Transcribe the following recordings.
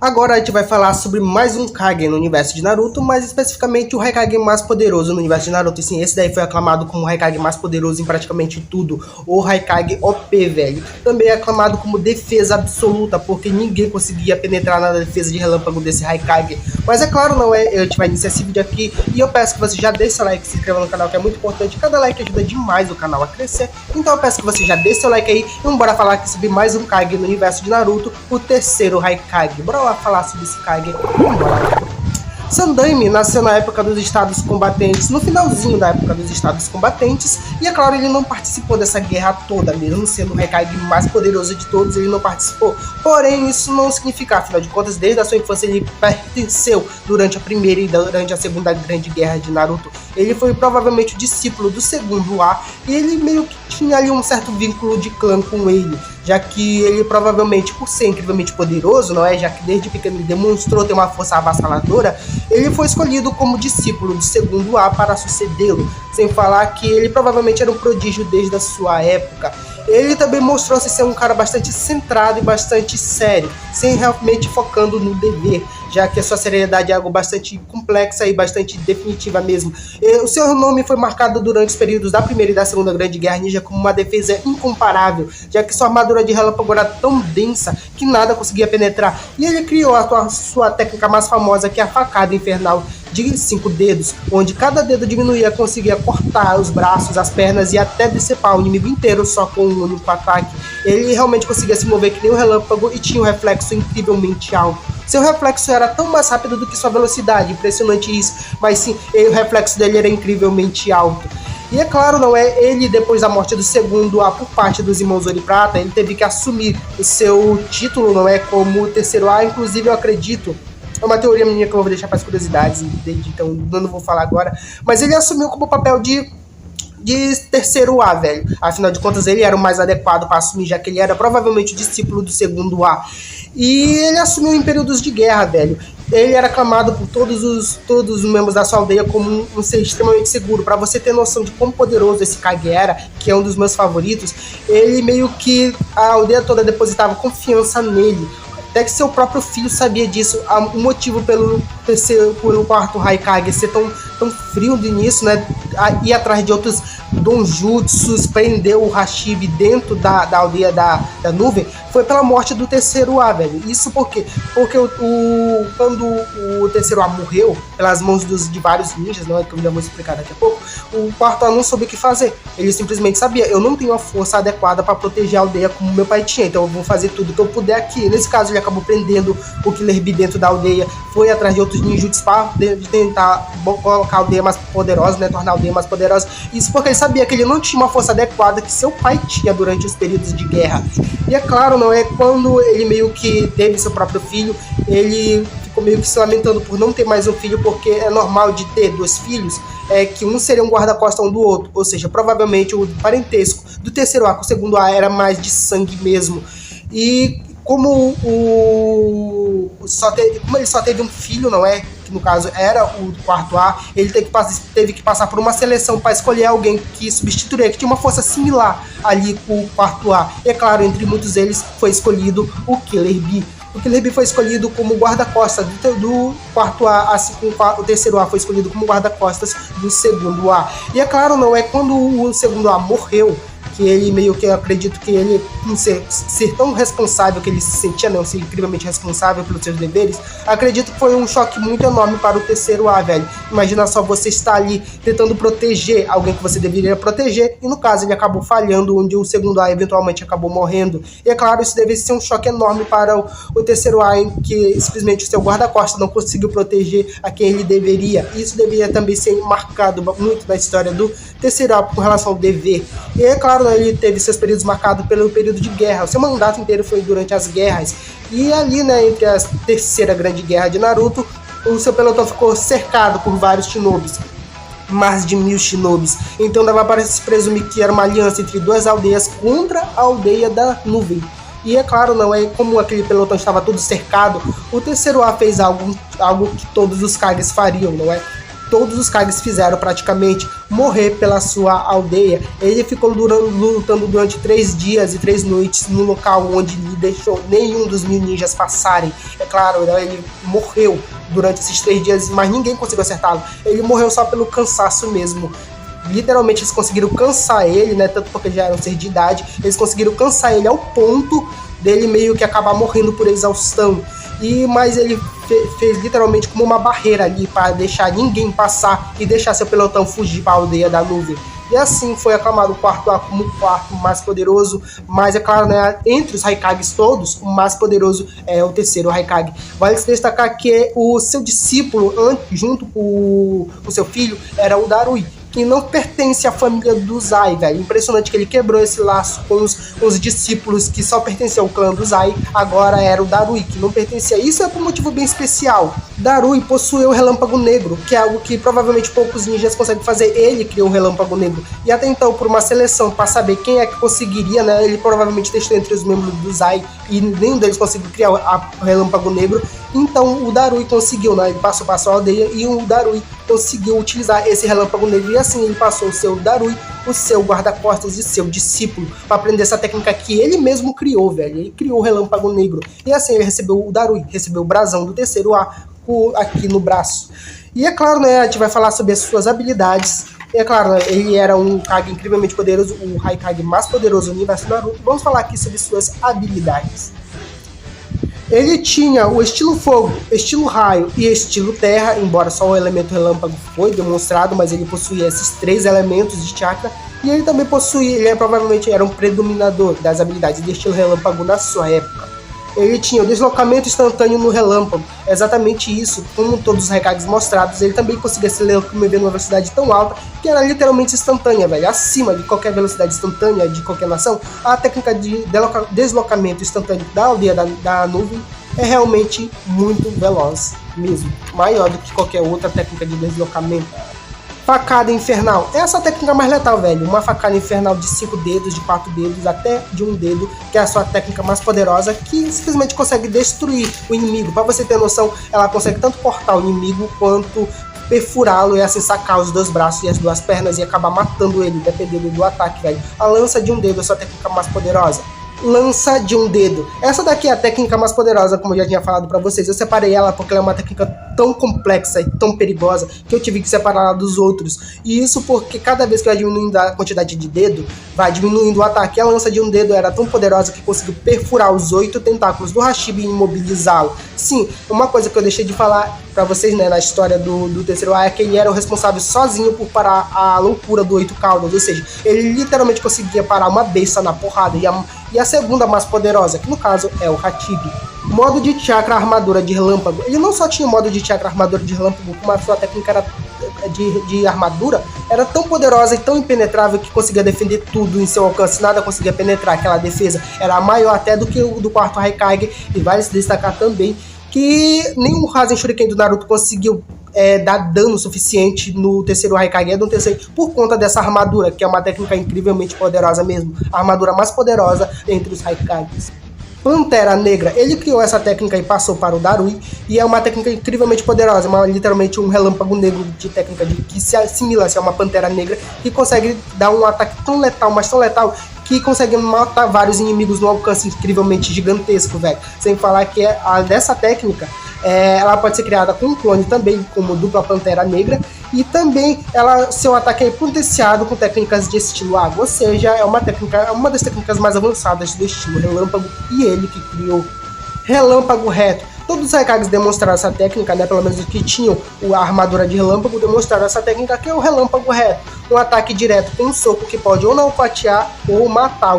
Agora a gente vai falar sobre mais um Kage no universo de Naruto, mais especificamente o Raikage mais poderoso no universo de Naruto. E sim, esse daí foi aclamado como o Raikage mais poderoso em praticamente tudo, o Raikage OP, velho. Também é aclamado como defesa absoluta, porque ninguém conseguia penetrar na defesa de relâmpago desse Raikage. Mas é claro, não é? A gente vai iniciar esse vídeo aqui e eu peço que você já deixe seu like, se inscreva no canal, que é muito importante. Cada like ajuda demais o canal a crescer. Então eu peço que você já deixe seu like aí e vamos bora falar aqui sobre mais um Kage no universo de Naruto, o terceiro Raikage. Bora lá falar sobre esse Kage. Vambora. Sandaime nasceu na época dos Estados Combatentes, no finalzinho da época dos Estados Combatentes, e é claro, ele não participou dessa guerra toda, mesmo sendo o Raikage mais poderoso de todos, ele não participou. Porém, isso não significa, afinal de contas, desde a sua infância ele pertenceu durante a primeira e durante a segunda grande guerra de Naruto. Ele foi provavelmente o discípulo do segundo A, e ele meio que tinha ali um certo vínculo de clã com ele, já que ele provavelmente, por ser incrivelmente poderoso, não é? Já que desde pequeno ele demonstrou ter uma força avassaladora, ele foi escolhido como discípulo do segundo A para sucedê-lo, sem falar que ele provavelmente era um prodígio desde a sua época. Ele também mostrou-se ser um cara bastante centrado e bastante sério, sem realmente focando no dever, já que a sua seriedade é algo bastante complexa e bastante definitiva mesmo. O seu nome foi marcado durante os períodos da Primeira e da Segunda Grande Guerra Ninja como uma defesa incomparável, já que sua armadura de relâmpago era tão densa que nada conseguia penetrar, e ele criou a sua técnica mais famosa, que é a facada infernal de 5 dedos, onde cada dedo diminuía, conseguia cortar os braços, as pernas e até decepar o inimigo inteiro só com um único ataque. Ele realmente conseguia se mover que nem um relâmpago e tinha um reflexo incrivelmente alto. Seu reflexo era tão mais rápido do que sua velocidade, impressionante isso, mas sim, o reflexo dele era incrivelmente alto. E é claro, não é? Ele, depois da morte do segundo A por parte dos irmãos Ouro e Prata, ele teve que assumir o seu título, não é? Como o terceiro A, inclusive eu acredito. É uma teoria minha que eu vou deixar para as curiosidades, então não vou falar agora. Mas ele assumiu como papel de terceiro A, velho. Afinal de contas, ele era o mais adequado para assumir, já que ele era provavelmente o discípulo do segundo A. E ele assumiu em períodos de guerra, velho. Ele era aclamado por todos os membros da sua aldeia como um ser extremamente seguro. Para você ter noção de quão poderoso esse Kage era, que é um dos meus favoritos, ele meio que a aldeia toda depositava confiança nele. Até que seu próprio filho sabia disso. O motivo pelo quarto Raikage ser tão frio de início, né? Ir atrás de outros donjutsus, prender o Hashibi dentro da aldeia da nuvem, foi pela morte do terceiro A, velho. Isso por quê? Porque quando o terceiro A morreu pelas mãos de vários ninjas, não é que eu já vou explicar daqui a pouco, o quarto A não soube o que fazer. Ele simplesmente sabia, eu não tenho a força adequada para proteger a aldeia como meu pai tinha, então eu vou fazer tudo que eu puder aqui. Nesse caso, ele acabou prendendo o Killer Bee dentro da aldeia, foi atrás de outros ninjutsus para tentar colocar a aldeia mais poderosa, né, tornar a aldeia mais poderosa. Isso porque ele sabia que ele não tinha uma força adequada que seu pai tinha durante os períodos de guerra. E é claro, não é? Quando ele meio que teve seu próprio filho, ele ficou meio que se lamentando por não ter mais um filho, porque é normal de ter dois filhos, que um seria um guarda-costas um do outro, ou seja, provavelmente o parentesco do terceiro A com o segundo A era mais de sangue mesmo. E como ele só teve um filho, não é? Que no caso era o quarto A, ele teve que passar por uma seleção para escolher alguém que substituiria, que tinha uma força similar ali com o quarto A. E é claro, entre muitos deles foi escolhido o Killer Bee. O Killer Bee foi escolhido como guarda-costas do quarto A, assim como o terceiro A foi escolhido como guarda-costas do segundo A. E é claro, não é? Quando o segundo A morreu, que ele meio que, eu acredito que ele, por ser tão responsável que ele se sentia, não, ser incrivelmente responsável pelos seus deveres, acredito que foi um choque muito enorme para o terceiro A, velho. Imagina só você estar ali tentando proteger alguém que você deveria proteger, e no caso ele acabou falhando, onde o segundo A eventualmente acabou morrendo. E é claro, isso deve ser um choque enorme para o terceiro A, em que simplesmente o seu guarda-costas não conseguiu proteger a quem ele deveria. Isso deveria também ser marcado muito na história do terceiro A com relação ao dever. E é claro, ele teve seus períodos marcados pelo período de guerra. O seu mandato inteiro foi durante as guerras. E ali, né, entre a terceira grande guerra de Naruto, o seu pelotão ficou cercado por vários shinobis. Mais de 1000 shinobis. Então dava para se presumir que era uma aliança entre duas aldeias contra a aldeia da nuvem. E é claro, não é como aquele pelotão estava todo cercado, o terceiro A fez algo que todos os Kages fariam, não é? todos os Kages fizeram praticamente, morrer pela sua aldeia. Ele ficou lutando durante 3 dias e 3 noites no local onde não deixou nenhum dos 1000 ninjas passarem. É claro, né, ele morreu durante esses 3 dias, mas ninguém conseguiu acertá-lo. Ele morreu só pelo cansaço mesmo. Literalmente eles conseguiram cansar ele, né, tanto porque já era um ser de idade, eles conseguiram cansar ele ao ponto dele meio que acabar morrendo por exaustão. Mas ele fez literalmente como uma barreira ali para deixar ninguém passar e deixar seu pelotão fugir para a aldeia da nuvem. E assim foi aclamado o quarto A como o quarto mais poderoso, mas é claro, né, entre os Haikages todos, o mais poderoso é o terceiro Haikage. Vale se destacar que o seu discípulo, junto com o seu filho, era o Darui, que não pertence à família do Zai, velho. Impressionante que ele quebrou esse laço com os discípulos que só pertenciam ao clã do Zai. Agora era o Darui, que não pertencia. Isso é por um motivo bem especial. Darui possuiu o Relâmpago Negro, que é algo que provavelmente poucos ninjas conseguem fazer. Ele criou o Relâmpago Negro. E até então, por uma seleção, para saber quem é que conseguiria, né, ele provavelmente testou entre os membros do Zai e nenhum deles conseguiu criar o Relâmpago Negro. Então o Darui conseguiu, né? Ele passou a aldeia e o Darui conseguiu utilizar esse Relâmpago Negro. E assim ele passou o seu Darui, o seu guarda-costas e seu discípulo para aprender essa técnica que ele mesmo criou, velho. Ele criou o Relâmpago Negro. E assim ele recebeu o Darui, recebeu o brasão do terceiro A aqui no braço. E é claro, né? A gente vai falar sobre as suas habilidades. E é claro, né, ele era um Kage incrivelmente poderoso, o Haikage mais poderoso do universo do Naruto. Vamos falar aqui sobre suas habilidades. Ele tinha o estilo fogo, estilo raio e estilo terra, embora só o elemento relâmpago foi demonstrado, mas ele possuía esses 3 elementos de chakra. E ele também possuía, provavelmente era um predominador das habilidades de estilo relâmpago na sua época. Ele tinha o deslocamento instantâneo no relâmpago, exatamente isso, como todos os Haikages mostrados. Ele também conseguia se locomover numa velocidade tão alta que era literalmente instantânea, velho, acima de qualquer velocidade instantânea de qualquer nação. A técnica de deslocamento instantâneo da aldeia da nuvem é realmente muito veloz mesmo, maior do que qualquer outra técnica de deslocamento. Facada infernal. Essa é a técnica mais letal, velho. Uma facada infernal de 5 dedos, de 4 dedos, até de 1 dedo, que é a sua técnica mais poderosa, que simplesmente consegue destruir o inimigo. Para você ter noção, ela consegue tanto cortar o inimigo quanto perfurá-lo e assim sacar os 2 braços e as 2 pernas e acabar matando ele, dependendo do ataque, velho. A lança de 1 dedo é a sua técnica mais poderosa. Lança de 1 dedo. Essa daqui é a técnica mais poderosa, como eu já tinha falado pra vocês. Eu separei ela porque ela é uma técnica tão complexa e tão perigosa que eu tive que separar ela dos outros. E isso porque cada vez que vai diminuindo a quantidade de dedo, vai diminuindo o ataque. A lança de 1 dedo era tão poderosa que conseguiu perfurar os 8 tentáculos do Hashibi e imobilizá-lo. Sim, uma coisa que eu deixei de falar pra vocês, né, na história do terceiro A é que ele era o responsável sozinho por parar a loucura do 8 caudas. Ou seja, ele literalmente conseguia parar uma besta na porrada. E a segunda mais poderosa, que no caso é o Hatibi. Modo de chakra armadura de relâmpago. Ele não só tinha modo de chakra armadura de relâmpago, como a sua técnica era de armadura era tão poderosa e tão impenetrável que conseguia defender tudo em seu alcance. Nada conseguia penetrar. Aquela defesa era maior até do que o do quarto Haikage. E vale se destacar também que nenhum Rasen Shuriken do Naruto conseguiu dar dano suficiente no terceiro Haikage do terceiro por conta dessa armadura, que é uma técnica incrivelmente poderosa mesmo. A armadura mais poderosa entre os Haikages. Pantera Negra, ele criou essa técnica e passou para o Darui, e é uma técnica incrivelmente poderosa, literalmente um relâmpago negro de técnica que se assimila a uma Pantera Negra, que consegue dar um ataque tão letal, mas tão letal, que consegue matar vários inimigos num alcance incrivelmente gigantesco, velho. Sem falar que dessa técnica, ela pode ser criada com um clone também, como dupla Pantera Negra, e também seu ataque é potenciado com técnicas de estilo água, ou seja, é uma das técnicas mais avançadas do estilo relâmpago, e ele que criou Relâmpago Reto. Todos os Haikages demonstraram essa técnica, né? Pelo menos os que tinham a armadura de relâmpago demonstraram essa técnica, que é o relâmpago reto. Um ataque direto com um soco que pode ou nocautear ou matar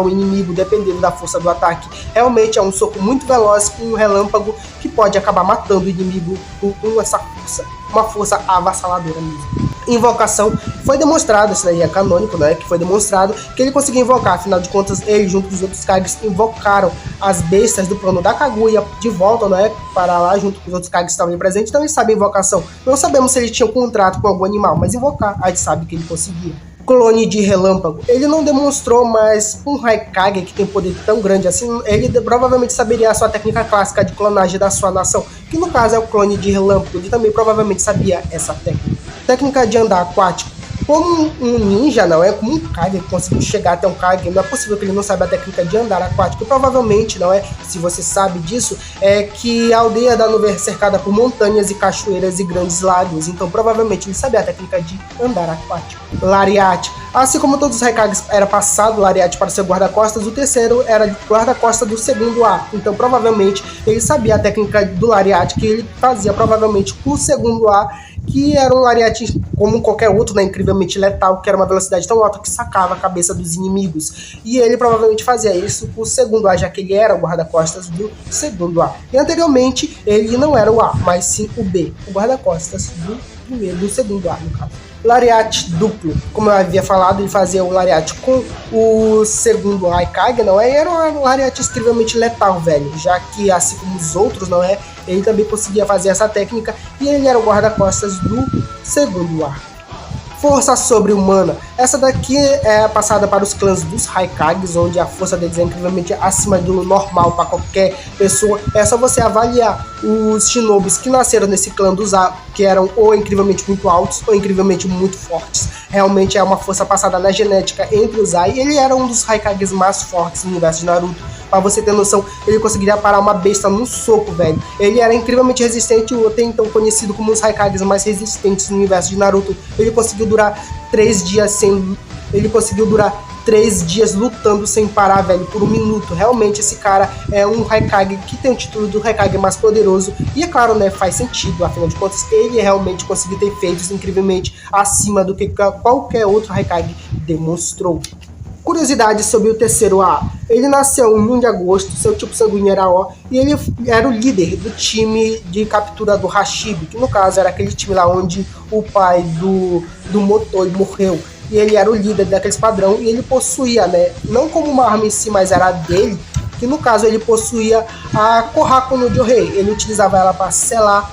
o inimigo, dependendo da força do ataque. Realmente é um soco muito veloz com um relâmpago que pode acabar matando o inimigo com essa força. Uma força avassaladora mesmo. Invocação, foi demonstrado, isso daí é canônico, né, que foi demonstrado que ele conseguia invocar, afinal de contas, ele junto com os outros Kages invocaram as bestas do plano da Kaguya de volta, né, para lá junto com os outros Kages que estavam presentes, então ele sabe a invocação. Não sabemos se ele tinha um contrato com algum animal, mas invocar, a gente sabe que ele conseguia. clone de relâmpago. Ele não demonstrou, mas um Raikage que tem poder tão grande assim, ele provavelmente saberia a sua técnica clássica de clonagem da sua nação, que no caso é o clone de relâmpago. Ele também provavelmente sabia essa técnica. Técnica de andar aquático. Como um ninja, não é como um Kage que conseguiu chegar até um Kage, não é possível que ele não saiba a técnica de andar aquático. Provavelmente, não é, se você sabe disso, é que a aldeia da nuvem é cercada por montanhas e cachoeiras e grandes lagos, então provavelmente ele sabia a técnica de andar aquático. Lariat. Assim como todos os Raikages era passado Lariat para ser guarda-costas, o terceiro era guarda-costas do segundo A, então provavelmente ele sabia a técnica do Lariat que ele fazia provavelmente com o segundo A, que era um Lariat como qualquer outro, né, incrivelmente letal, que era uma velocidade tão alta que sacava a cabeça dos inimigos. E ele provavelmente fazia isso com o segundo A, já que ele era o guarda-costas do segundo A. E anteriormente, ele não era o A, mas sim o B, o guarda-costas do segundo A, no caso. Lariat duplo, como eu havia falado, ele fazia o Lariat com o segundo Raikage, não é? Era um Lariat extremamente letal, velho, já que assim como os outros, não é? Ele também conseguia fazer essa técnica e ele era o guarda-costas do segundo A. Força sobre-humana. Essa daqui é passada para os clãs dos Raikages, onde a força deles é incrivelmente acima do normal para qualquer pessoa. É só você avaliar os shinobis que nasceram nesse clã dos A, que eram ou incrivelmente muito altos ou incrivelmente muito fortes. Realmente é uma força passada na genética entre os A, e ele era um dos Raikages mais fortes no universo de Naruto. Pra você ter noção, ele conseguiria parar uma besta num soco, velho. Ele era incrivelmente resistente, até então conhecido como um dos Raikages mais resistentes no universo de Naruto. Ele conseguiu durar 3 dias lutando sem parar, velho, por 1 minuto. Realmente esse cara é um Raikage que tem o título do Raikage mais poderoso. E é claro, né, faz sentido, afinal de contas, ele realmente conseguiu ter feitos incrivelmente acima do que qualquer outro Raikage demonstrou. Curiosidade sobre o terceiro A. Ele nasceu em 1 de agosto, seu tipo sanguíneo era O, e ele era o líder do time de captura do Hashibi, que no caso era aquele time lá onde o pai do Motoi morreu. E ele era o líder daquele esquadrão, e ele possuía, né, não como uma arma em si, mas era dele, que no caso ele possuía a Kohaku no Johei. Ele utilizava ela para selar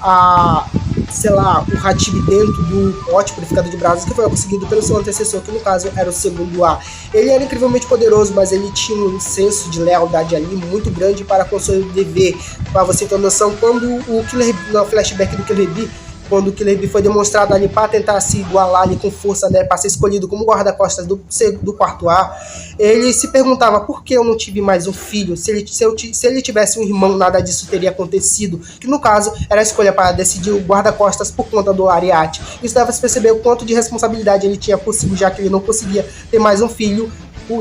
o Hashibi dentro do pote purificador de brasas, que foi conseguido pelo seu antecessor, que no caso era o segundo A. Ele era incrivelmente poderoso, mas ele tinha um senso de lealdade ali muito grande para com o seu dever. Para você ter noção, quando o Killer Bee, no flashback do Killer Bee, quando o Killer Bee foi demonstrado ali para tentar se igualar ali com força, né, para ser escolhido como guarda-costas do quarto A, ele se perguntava por que eu não tive mais um filho, se ele tivesse um irmão, nada disso teria acontecido, que no caso era a escolha para decidir o guarda-costas por conta do Lariat. Isso dava se perceber o quanto de responsabilidade ele tinha por si, já que ele não conseguia ter mais um filho,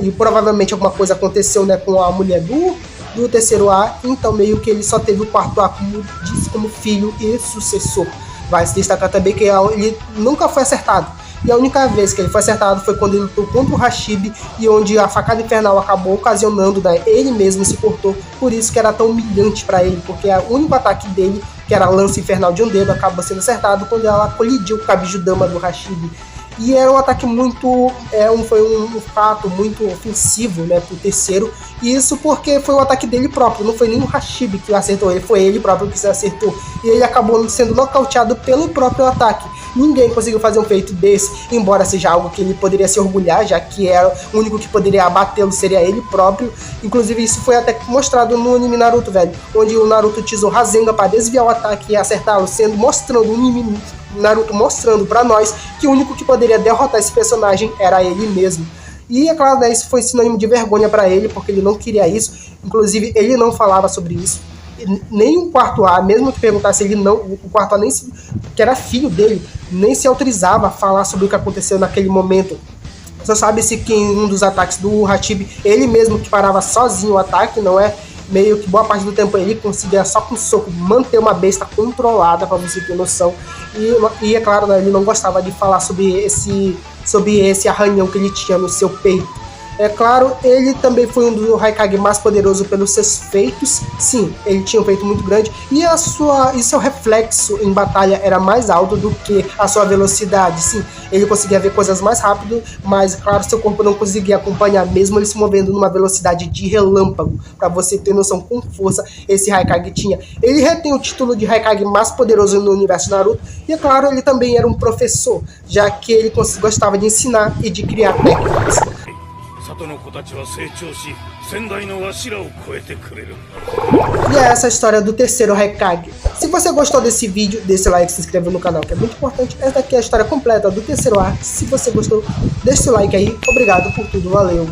e provavelmente alguma coisa aconteceu, né, com a mulher do terceiro A, então meio que ele só teve o quarto A como filho e sucessor. Vai se destacar também que ele nunca foi acertado. E a única vez que ele foi acertado foi quando ele lutou contra o Hashibi, e onde a facada infernal acabou ocasionando, né, ele mesmo se cortou. Por isso que era tão humilhante para ele, porque o único ataque dele, que era a lança infernal de um dedo, acabou sendo acertado quando ela colidiu com o Kabijudama do Hashibi. E era um ataque muito, foi um fato muito ofensivo, né, pro terceiro. E isso porque foi um ataque dele próprio, não foi nem o Hashibi que acertou ele, foi ele próprio que se acertou. E ele acabou sendo nocauteado pelo próprio ataque. Ninguém conseguiu fazer um feito desse, embora seja algo que ele poderia se orgulhar, já que era o único que poderia abatê-lo seria ele próprio. Inclusive isso foi até mostrado no anime Naruto, velho, onde o Naruto utilizou Rasengan para desviar o ataque e acertá-lo, mostrando o inimigo. Naruto mostrando pra nós que o único que poderia derrotar esse personagem era ele mesmo. E é claro, né, isso foi sinônimo de vergonha pra ele, porque ele não queria isso. Inclusive, ele não falava sobre isso. Nem o quarto A, mesmo que perguntasse, o quarto A, que era filho dele, nem se autorizava a falar sobre o que aconteceu naquele momento. Só sabe-se que em um dos ataques do Hashibi, ele mesmo que parava sozinho o ataque, não é? Meio que boa parte do tempo ele conseguia só com soco manter uma besta controlada, para você ter noção. E é claro, né, ele não gostava de falar sobre esse arranhão que ele tinha no seu peito. É claro, ele também foi um dos Haikage mais poderoso pelos seus feitos. Sim, ele tinha um feito muito grande e seu reflexo em batalha era mais alto do que a sua velocidade. Sim, ele conseguia ver coisas mais rápido, mas claro, seu corpo não conseguia acompanhar, mesmo ele se movendo numa velocidade de relâmpago. Para você ter noção com força esse Haikage tinha. Ele retém o título de Haikage mais poderoso no universo Naruto e é claro, ele também era um professor, já que ele gostava de ensinar e de criar técnicas. E é essa a história do terceiro Haikage. Se você gostou desse vídeo, deixa o like, se inscreva no canal, que é muito importante. Essa daqui é a história completa do terceiro arco. Se você gostou, deixa o like aí. Obrigado por tudo, valeu!